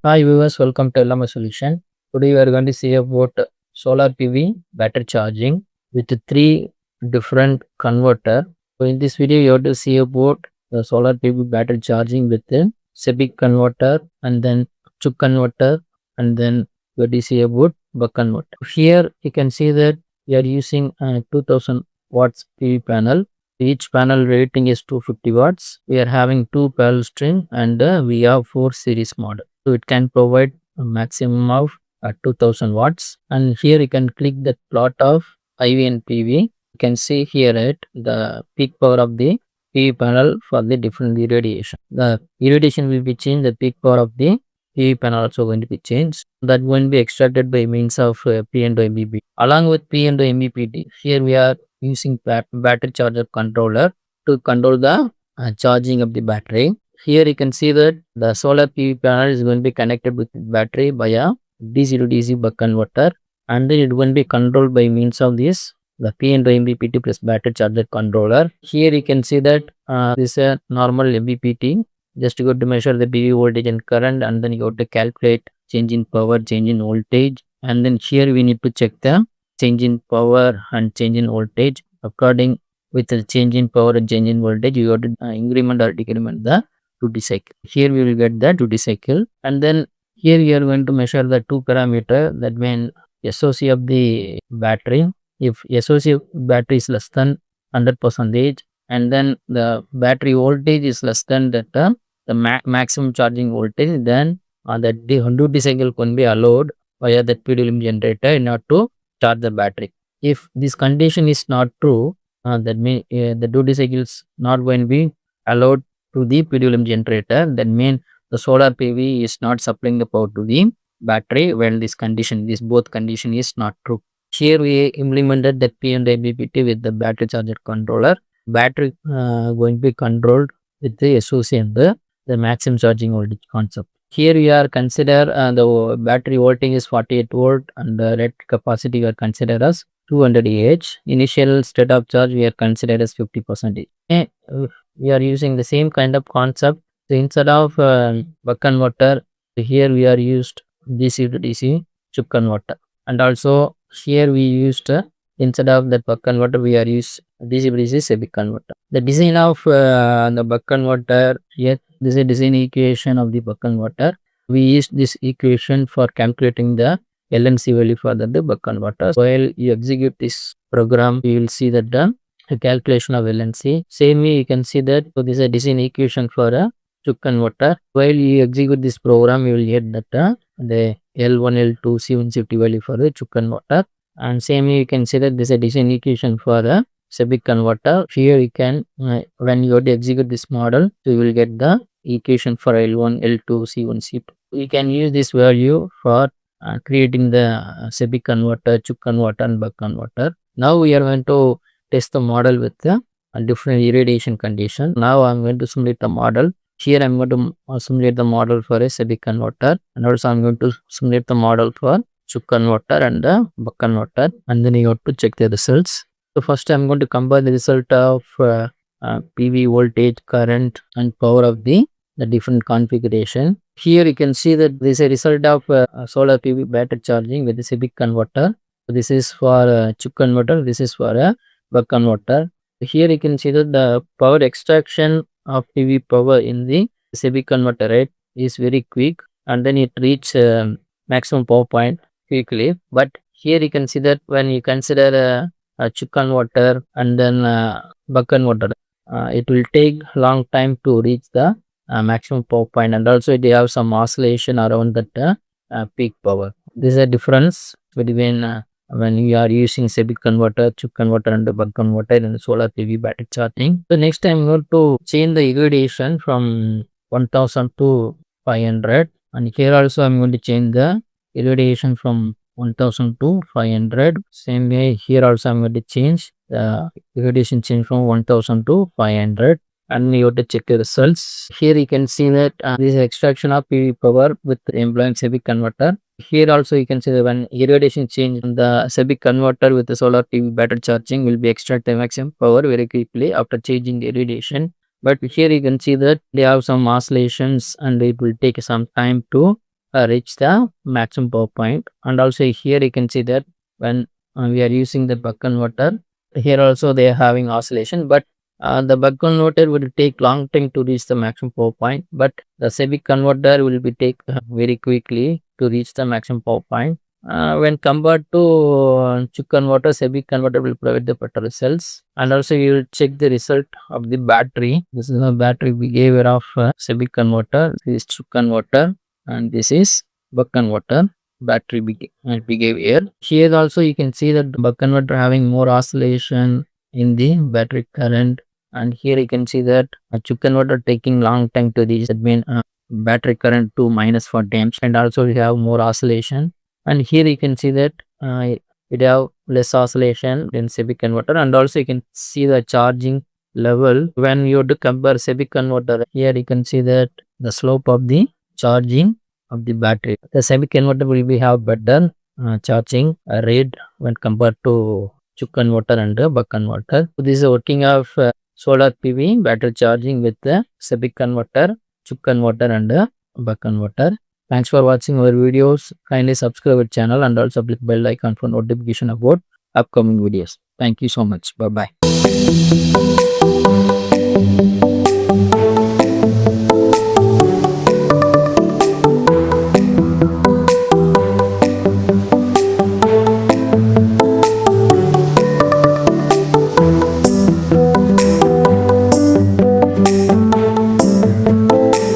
Hi viewers, welcome to LMS Solution. Today we are going to see about solar PV battery charging with three different converter. So in this video you have to see about the solar PV battery charging with the SEPIC converter and then CUK converter, and then we have to see about buck converter. Here you can see that we are using 2000 watts PV panel. Each panel rating is 250 watts. We are having two parallel string and we have 4 series model. So it can provide a maximum of 2000 watts. And here you can click the plot of IV and PV. You can see here at the peak power of the PV panel for the different irradiation. The irradiation will be changed. The peak power of the PV panel also going to be changed. That will be extracted by means of P&O MPPT. Along with P&O MPPT, here we are using battery charger controller to control the charging of the battery. Here you can see that the solar PV panel is going to be connected with the battery via DC to DC buck converter, and then it will be controlled by means of this the P&O MPPT plus battery charger controller. Here you can see that this is a normal MPPT. Just go to measure the PV voltage and current, and then you have to calculate change in power, change in voltage, and then here we need to check the change in power and change in voltage. According with the change in power and change in voltage, you have to increment or decrement the duty cycle. Here we will get the duty cycle, and then here we are going to measure the two parameter, that means SoC of the battery. If SoC battery is less than 100%, and then the battery voltage is less than that the maximum charging voltage, then the duty cycle can be allowed via the PWM generator in order to charge the battery. If this condition is not true, that means the duty cycle is not going to be allowed to the PWM generator. That means the solar PV is not supplying the power to the battery when this both condition is not true. Here we implemented the P&O MPPT with the battery charger controller. Battery going to be controlled with the SoC and the maximum charging voltage concept. Here we are consider the battery voltage is 48 volt and the rated capacity we are considered as 200 Ah. Initial state of charge we are considered as 50%. We are using the same kind of concept. So instead of buck converter, here we are used DC to DC CUK converter, and also here we used instead of the buck converter we are used DC to DC SEPIC converter. The design of the buck converter, here this is a design equation of the buck converter. We use this equation for calculating the LNC value for the buck converter. While you execute this program, you will see that the calculation of LNC. Same way you can see that, so this is a design equation for a CUK converter. While you execute this program, you will get that the L1, L2, C1 safety value for the CUK converter. And same way you can see that this is a design equation for a SEPIC converter. Here you can when you have to execute this model, so you will get the equation for L1, L2, C1, C2. You can use this value for creating the SEPIC converter, CUK converter and buck converter. Now we are going to test the model with the different irradiation condition. Now I am going to simulate the model. Here I am going to simulate the model for a SEPIC converter, and also I am going to simulate the model for CUK converter and the buck converter, and then you have to check the results. So first I am going to compare the result of PV voltage, current and power of the different configuration. Here you can see that this is a result of solar PV battery charging with the SEPIC converter. So this is for CUK converter, this is for a buck converter. Here you can see that the power extraction of PV power in the SEPIC converter rate is very quick, and then it reach maximum power point quickly. But here you can see that when you consider a CUK converter and then buck converter, it will take long time to reach the maximum power point, and also they have some oscillation around that peak power. This is a difference between when you are using SEPIC converter, CUK converter and the buck converter in the solar PV battery charging. So next I am going to change the irradiation from 1000 to 500, and here also I am going to change the irradiation from 1000 to 500. Same way here also I am going to change the irradiation change from 1000 to 500, and you have to check the results. Here you can see that this is extraction of PV power with employing SEPIC converter. Here also you can see that when irradiation change, the SEPIC converter with the solar PV battery charging will be extract the maximum power very quickly after changing the irradiation. But here you can see that they have some oscillations and it will take some time to reach the maximum power point. And also here you can see that when we are using the buck converter, here also they are having oscillation, but the buck converter will take long time to reach the maximum power point, but the SEPIC converter will be take very quickly to reach the maximum power point. When compared to CUK converter, SEPIC converter will provide the better results. And also you will check the result of the battery. This is the battery behavior of SEPIC converter. This is CUK converter and this is buck converter battery behavior. Here also you can see that the buck converter having more oscillation in the battery current, and here you can see that a CUK converter taking long time to reach, that means battery current to -40 amps, and also we have more oscillation. And here you can see that it have less oscillation in SEPIC converter, and also you can see the charging level when you do compare SEPIC converter. Here you can see that the slope of the charging of the battery. The SEPIC converter will be have better charging rate when compared to CUK converter and buck converter. So this is working of solar PV battery charging with the SEPIC converter, CUK converter and buck converter. Thanks for watching our videos. Kindly subscribe our channel and also click bell icon for notification about upcoming videos. Thank you so much. Bye bye.